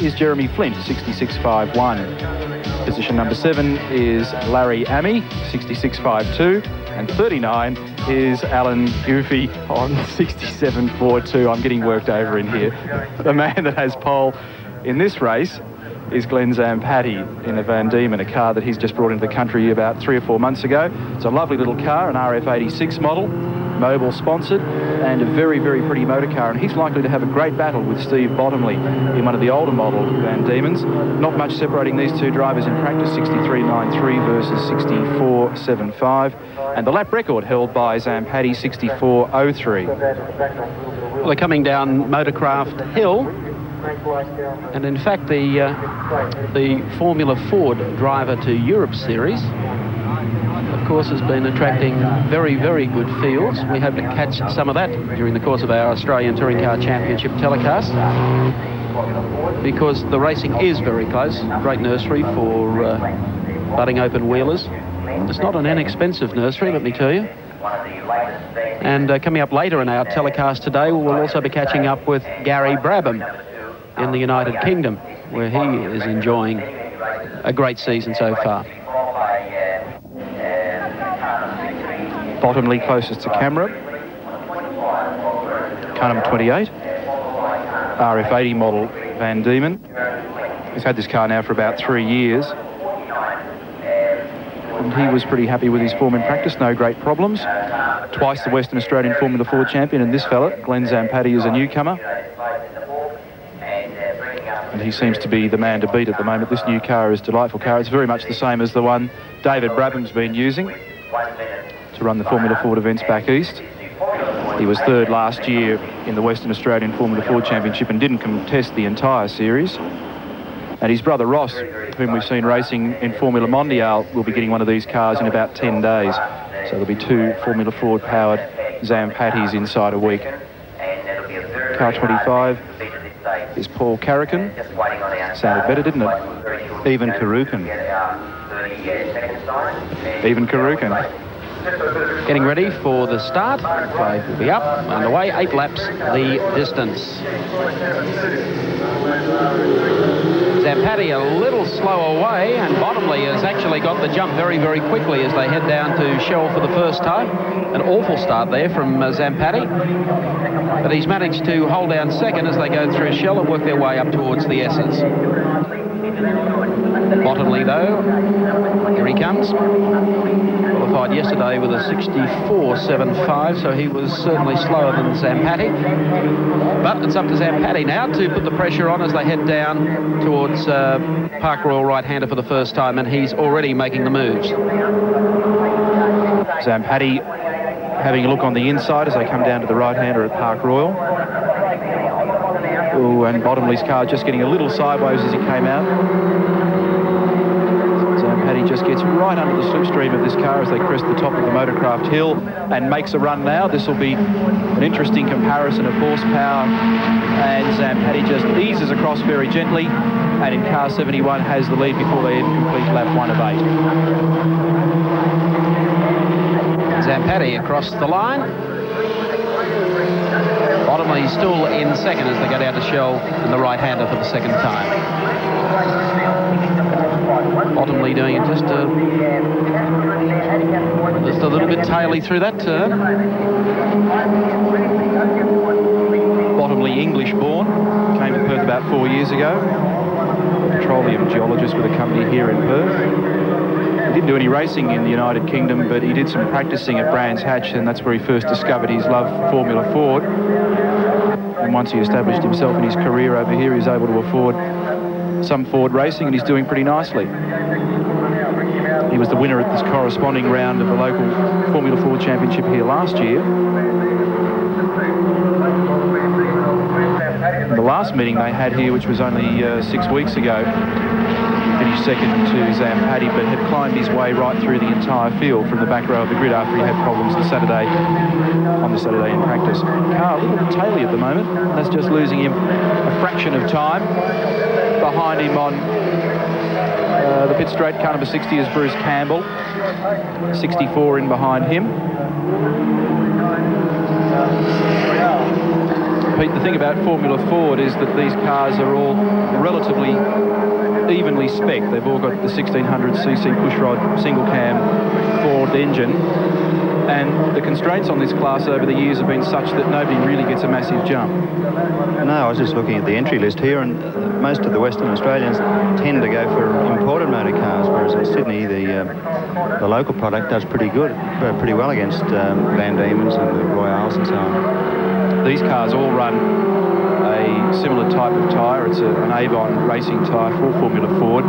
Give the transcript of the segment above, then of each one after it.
is Jeremy Flint, 66.51. Position number 7 is Larry Amey, 66.52. And 39 is Alan Goofy on 67.42. I'm getting worked over in here. The man that has pole in this race is Glenn Zampatti in a Van Diemen, a car that he's just brought into the country about 3 or 4 months ago. It's a lovely little car, an RF86 model, Mobil sponsored, and a very, very pretty motor car. And he's likely to have a great battle with Steve Bottomley in one of the older model Van Diemens. Not much separating these two drivers in practice, 63.93 versus 64.75. And the lap record held by Zampatti, 64.03. Well, they're coming down Motorcraft Hill. And in fact, the Formula Ford driver to Europe series, of course, has been attracting very, very good fields. We hope to catch some of that during the course of our Australian Touring Car Championship telecast, because the racing is very close. Great nursery for budding open wheelers. It's not an inexpensive nursery, let me tell you. And coming up later in our telecast today, we'll also be catching up with Gary Brabham in the United Kingdom, where he is enjoying a great season so far. Bottomley closest to camera. Car number 28. RF80 model Van Diemen. He's had this car now for about 3 years. And he was pretty happy with his form in practice, no great problems. Twice the Western Australian Formula Ford champion, and this fella, Glenn Zampatti, is a newcomer. And he seems to be the man to beat at the moment. This new car is a delightful car. It's very much the same as the one David Brabham's been using to run the Formula Ford events back east. He was third last year in the Western Australian Formula Ford Championship and didn't contest the entire series. And his brother Ross, whom we've seen racing in Formula Mondial, will be getting one of these cars in about 10 days. So there'll be 2 Formula Ford powered Zampattis inside a week. Car 25 is Paul Carrican. Sounded better, didn't it? Even Karukan. Even Karukan. Getting ready for the start. Flag will be up, underway, 8 laps the distance. Zampatti a little slow away, and Bottomley has actually got the jump very, very quickly as they head down to Shell for the first time. An awful start there from Zampatti, but he's managed to hold down second as they go through Shell and work their way up towards the S's. Bottomley, though, here he comes. Qualified yesterday with a 64.75, so he was certainly slower than Zampatti. But it's up to Zampatti now to put the pressure on as they head down towards Park Royal right-hander for the first time, and he's already making the moves. Zampatti having a look on the inside as they come down to the right-hander at Park Royal. Oh, and Bottomley's car just getting a little sideways as he came out. Zampatti just gets right under the slipstream of this car as they crest the top of the Motorcraft hill and makes a run now. This will be an interesting comparison of horsepower, and Zampatti just eases across very gently, and in car 71 has the lead before they complete lap 1 of 8. Zampatti across the line. Bottomley still in second as they go down to Shell and the right-hander for the second time. Bottomley doing it just a little bit taily through that turn. Bottomley, English-born, came to Perth about 4 years ago. Petroleum geologist with a company here in Perth. He didn't do any racing in the United Kingdom, but he did some practicing at Brands Hatch, and that's where he first discovered his love for Formula Ford. And once he established himself in his career over here, he was able to afford some Ford racing, and he's doing pretty nicely. He was the winner at this corresponding round of the local Formula Ford Championship here last year. And the last meeting they had here, which was only 6 weeks ago, finished second to Zampatti, but had climbed his way right through the entire field from the back row of the grid after he had problems on the Saturday in practice. Car a little bit taily at the moment. That's just losing him a fraction of time. Behind him on the pit straight, car number 60 is Bruce Campbell. 64 in behind him. Pete, the thing about Formula Ford is that these cars are all relatively evenly spec'd. They've all got the 1600cc pushrod single cam Ford engine, and the constraints on this class over the years have been such that nobody really gets a massive jump. No, I was just looking at the entry list here, and most of the Western Australians tend to go for imported motor cars, whereas in Sydney the local product does pretty well against Van Diemen's and the Royales and so on. These cars all run a similar type of tyre. It's an Avon racing tyre for Formula Ford.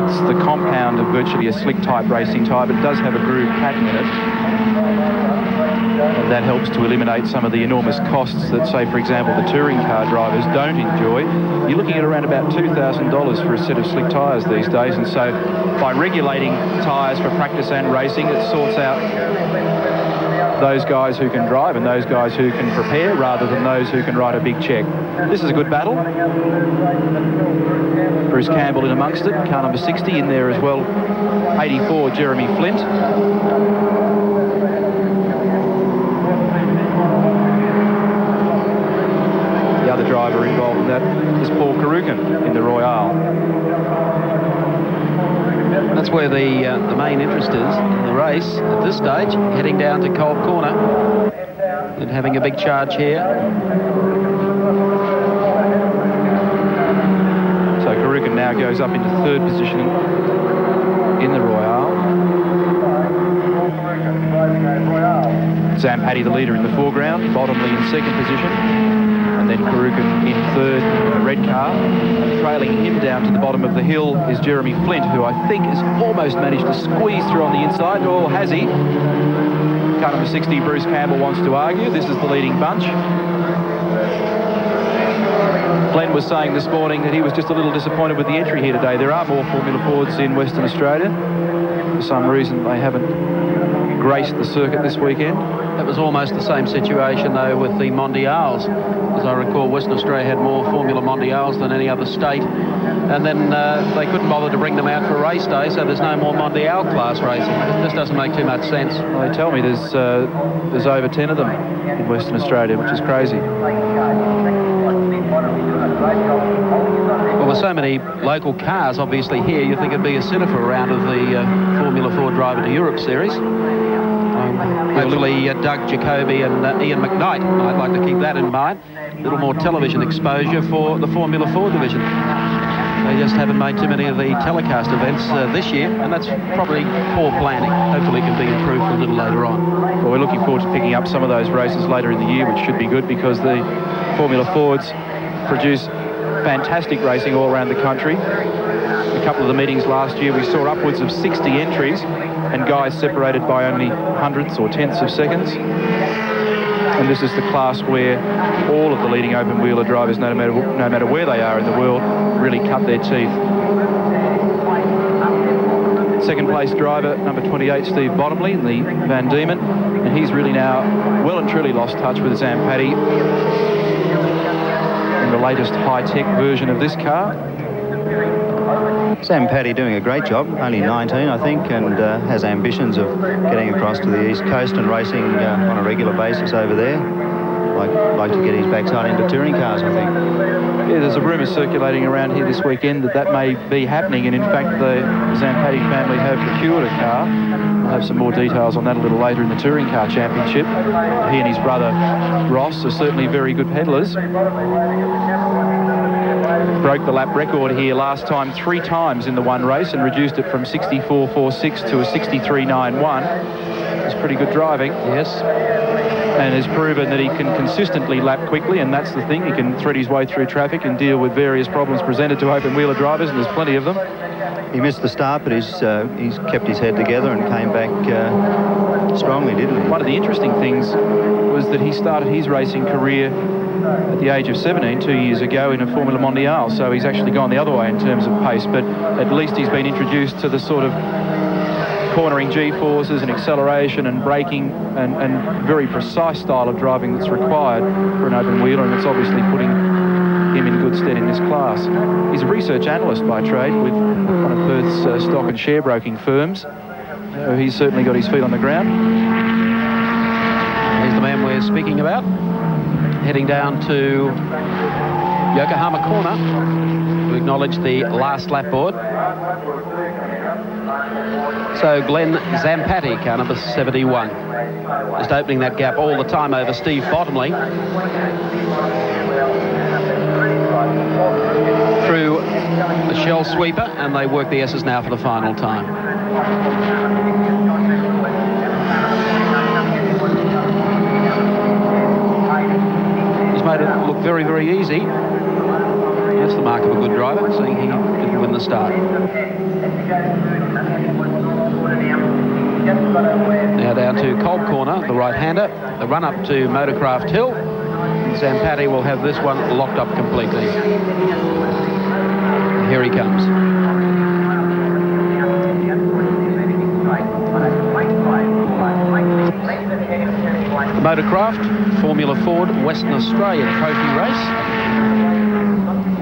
It's the compound of virtually a slick type racing tyre, but it does have a groove pattern in it. And that helps to eliminate some of the enormous costs that, say, for example, the touring car drivers don't enjoy. You're looking at around about $2,000 for a set of slick tyres these days, and so by regulating tyres for practice and racing, it sorts out those guys who can drive and those guys who can prepare rather than those who can write a big cheque. This is a good battle. Bruce Campbell in amongst it, car number 60 in there as well, 84 Jeremy Flint. The other driver involved in that is Paul Karukin in the Royale. That's where the main interest is in the race at this stage, heading down to Cold Corner and having a big charge here. So Karukin now goes up into third position in the Royale. Zampatti, the leader, in the foreground, Bottomley in second position, and then Karukin in third in the red car. And trailing him down to the bottom of the hill is Jeremy Flint, who I think has almost managed to squeeze through on the inside. Oh, has he? Car number 60, Bruce Campbell, wants to argue. This is the leading bunch. Glenn was saying this morning that he was just a little disappointed with the entry here today. There are more Formula Fords in Western Australia. For some reason, they haven't graced the circuit this weekend. That was almost the same situation, though, with the Mondials. As I recall, Western Australia had more Formula Mondials than any other state. And then they couldn't bother to bring them out for race day, so there's no more Mondial class racing. This doesn't make too much sense. Well, they tell me there's over 10 of them in Western Australia, which is crazy. Well, with so many local cars, obviously, here, you think it'd be a sinner for a round of the Formula Ford Driver to Europe series. Hopefully, Doug Jacoby and Ian McKnight, I'd like to keep that in mind. A little more television exposure for the Formula Ford division. They just haven't made too many of the telecast events this year, and that's probably poor planning. Hopefully it can be improved a little later on. Well, we're looking forward to picking up some of those races later in the year, which should be good because the Formula Fords produce fantastic racing all around the country. A couple of the meetings last year, we saw upwards of 60 entries and guys separated by only hundredths or tenths of seconds. And this is the class where all of the leading open-wheeler drivers, no matter where they are in the world, really cut their teeth. Second place driver, number 28, Steve Bottomley, in the Van Diemen, and he's really now well and truly lost touch with Zampatti in the latest high-tech version of this car. Zampatti doing a great job, only 19 I think, and has ambitions of getting across to the East Coast and racing on a regular basis over there. Like to get his backside into touring cars, I think. Yeah, there's a rumour circulating around here this weekend that may be happening, and in fact the Zampatti family have procured a car. We'll have some more details on that a little later in the Touring Car Championship. He and his brother Ross are certainly very good peddlers. Broke the lap record here last time 3 times in the one race and reduced it from 64.46 to a 63.91. It's pretty good driving. Yes. And has proven that he can consistently lap quickly, and that's the thing. He can thread his way through traffic and deal with various problems presented to open-wheeler drivers, and there's plenty of them. He missed the start, but he's kept his head together and came back strongly, didn't he? One of the interesting things was that he started his racing career at the age of 17, 2 years ago, in a Formula Mondiale, so he's actually gone the other way in terms of pace, but at least he's been introduced to the sort of cornering G-forces and acceleration and braking and very precise style of driving that's required for an open wheeler, and it's obviously putting him in good stead in this class. He's a research analyst by trade with one of Perth's stock and share broking firms. So he's certainly got his feet on the ground. Here's the man we're speaking about. heading down to Yokohama Corner to acknowledge the last lap board. So Glenn Zampatti, car number 71, just opening that gap all the time over Steve Bottomley. Through the shell sweeper, and they work the S's now for the final time. He's made it look very, very easy. That's the mark of a good driver, seeing he didn't win the start. Now down to Cobb Corner, the right-hander. The run up to Motorcraft Hill. Zampatti will have this one locked up completely. And here he comes. The Motorcraft Formula Ford Western Australian Trophy Race.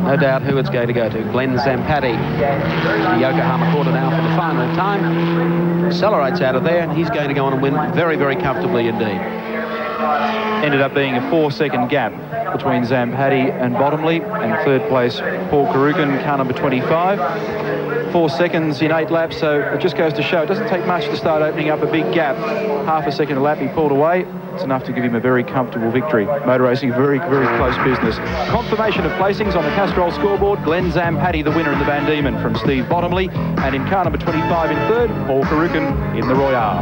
No doubt who it's going to go to. Glenn Zampatti, the Yokohama Corner now for the final time. Accelerates out of there, and he's going to go on and win very, very comfortably indeed. Ended up being a 4-second gap between Zampatti and Bottomley, and third place Paul Karukin, car number 25. 4 seconds in 8 laps, so it just goes to show it doesn't take much to start opening up a big gap. Half a second a lap he pulled away. It's enough to give him a very comfortable victory. Motor racing, very, very close business. Confirmation of placings on the Castrol scoreboard. Glenn Zampatti, the winner in the Van Diemen from Steve Bottomley, and in car number 25 in third, Paul Karukin in the Royale.